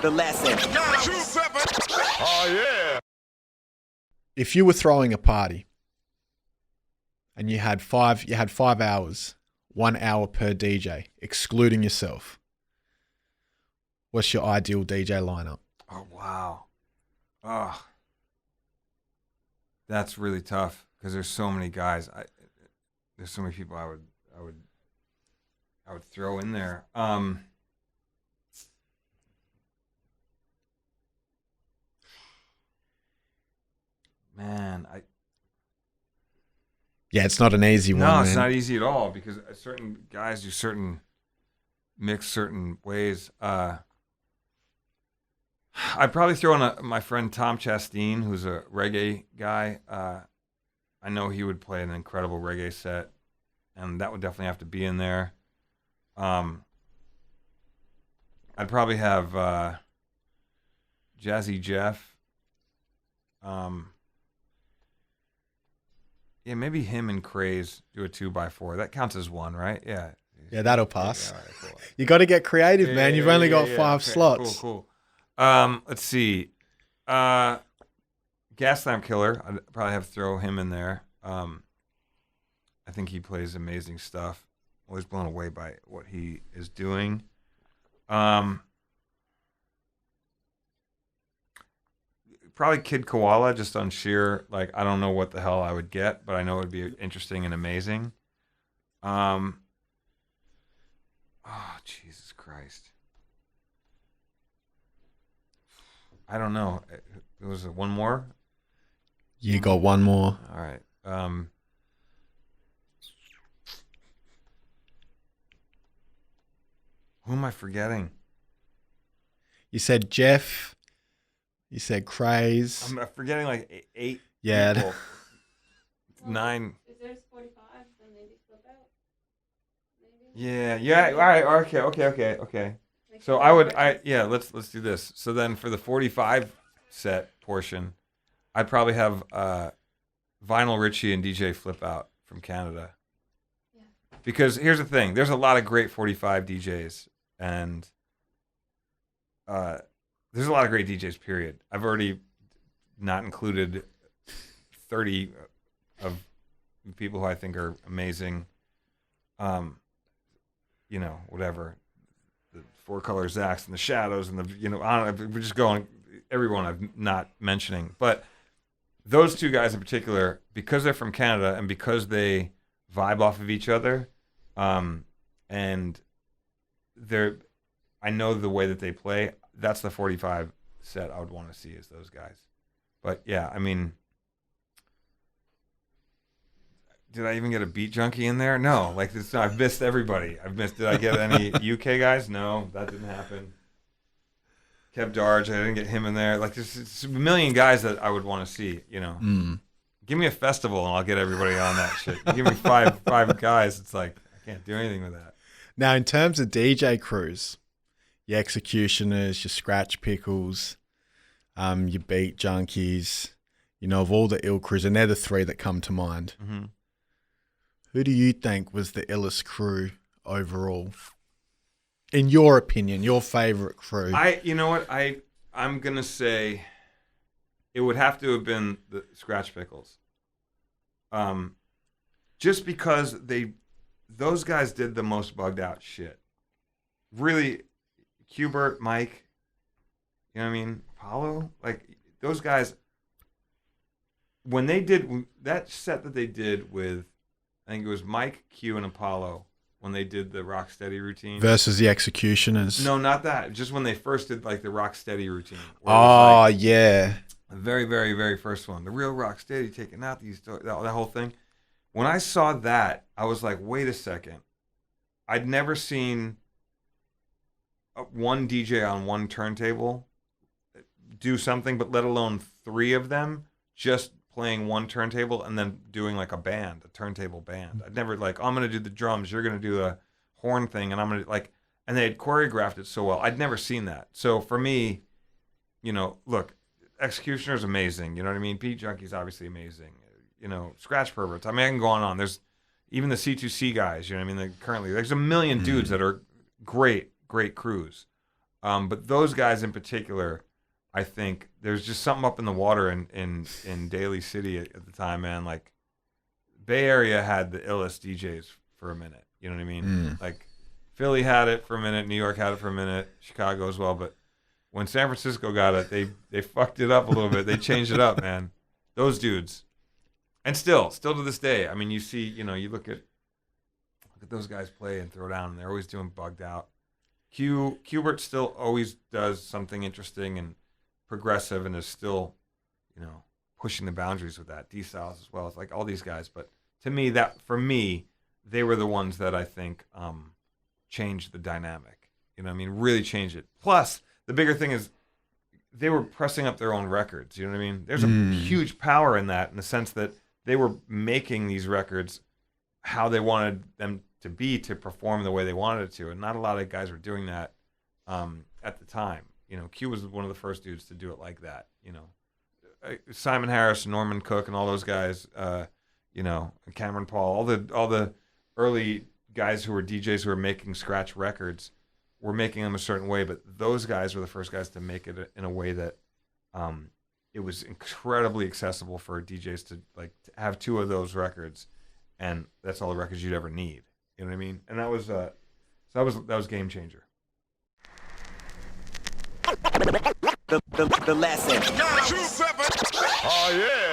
The lesson. Oh, yeah. If you were throwing a party and you had 5 hours, 1 hour per DJ, excluding yourself, what's your ideal DJ lineup? Oh, wow. Oh, that's really tough because there's so many guys. There's so many people I would throw in there. Man, Yeah, it's not an easy one. no, it's man. not easy at all because certain guys do certain ways. I'd probably throw in my friend Tom Chastain, who's a reggae guy. I know he would play an incredible reggae set, and that would definitely have to be in there. I'd probably have Jazzy Jeff. Yeah, maybe him and Craze do a 2x4. That counts as one, right? Yeah. Yeah, that'll pass. Yeah, all right, cool. You got to get creative, man. You've only got 5 Okay, slots. Cool. Let's see. Gas Lamp Killer. I'd probably have to throw him in there. I think he plays amazing stuff. Always blown away by what he is doing. Probably Kid Koala, just on sheer, like, I don't know what the hell I would get, but I know it would be interesting and amazing. Oh, Jesus Christ. I don't know. Was it one more? You got one more. All right. Who am I forgetting? You said Jeff. You said Craze. I'm forgetting like eight. Yeah. People. 9. If there's 45, then maybe flip out. Maybe. Yeah. All right. Okay. So let's do this. So then for the 45 set portion, I'd probably have Vinyl Richie and DJ Flip Out from Canada. Yeah. Because here's the thing, there's a lot of great 45 DJs, and there's a lot of great DJs, period. I've already not included 30 of people who I think are amazing. Whatever. The Four Color Zacks and the Shadows and we're just going, everyone I'm not mentioning. But those two guys in particular, because they're from Canada and because they vibe off of each other, and I know the way that they play, that's the 45 set I would want to see is those guys. But yeah, I mean, did I even get a Beat Junkie in there? No, I've missed everybody. Did I get any UK guys? No, that didn't happen. Kev Darge, I didn't get him in there. There's a million guys that I would want to see, Give me a festival and I'll get everybody on that shit. Give me five guys, it's like, I can't do anything with that. Now, in terms of DJ crews, your Executioners, your Skratch Piklz, your Beat Junkies, of all the ill crews, and they're the 3 that come to mind. Mm-hmm. Who do you think was the illest crew overall? In your opinion, your favorite crew? I'm going to say it would have to have been the Skratch Piklz. Just because those guys did the most bugged out shit. Really, q-bert, Mike, you know what I mean? Apollo, those guys, when they did that set that they did with, I think it was Mike, Q, and Apollo, when they did the Rocksteady routine. Versus the Executioners. No, not that. Just when they first did the Rocksteady routine. Oh, yeah. The very, very, very first one. The real Rocksteady taking out that whole thing. When I saw that, I was like, wait a second. I'd never seen one DJ on one turntable do something, but let alone 3 of them just playing one turntable and then doing a turntable band. I'd never I'm going to do the drums, you're going to do the horn thing, and I'm going to and they had choreographed it so well. I'd never seen that. So for me, look, Executioner's amazing. You know what I mean? Beat Junkie's obviously amazing. Skratch Perverts. I mean, I can go on. There's even the C2C guys. You know what I mean? Currently, there's a million dudes that are great crews. But those guys in particular, I think there's just something up in the water in Daly City at the time, man. Like, Bay Area had the illest DJs for a minute. You know what I mean? Like, Philly had it for a minute, New York had it for a minute, Chicago as well. But when San Francisco got it, they fucked it up a little bit. They changed it up, man. Those dudes, and still to this day. I mean, you see, you look at those guys play and throw down, and they're always doing bugged out. q-bert still always does something interesting and progressive, and is still, pushing the boundaries with that. D-Styles as well. It's like all these guys, but to me, they were the ones that I think changed the dynamic. You know what I mean? Really changed it. Plus, the bigger thing is they were pressing up their own records. You know what I mean? There's a huge power in that, in the sense that they were making these records how they wanted them to be, to perform the way they wanted it to. And not a lot of guys were doing that at the time. Q was one of the first dudes to do it like that. Simon Harris, Norman Cook, and all those guys, Cameron Paul, all the early guys who were DJs who were making scratch records were making them a certain way, but those guys were the first guys to make it in a way that it was incredibly accessible for DJs to have two of those records, and that's all the records you'd ever need. You know what I mean? And that was game changer. The lesson. 27. Oh yeah.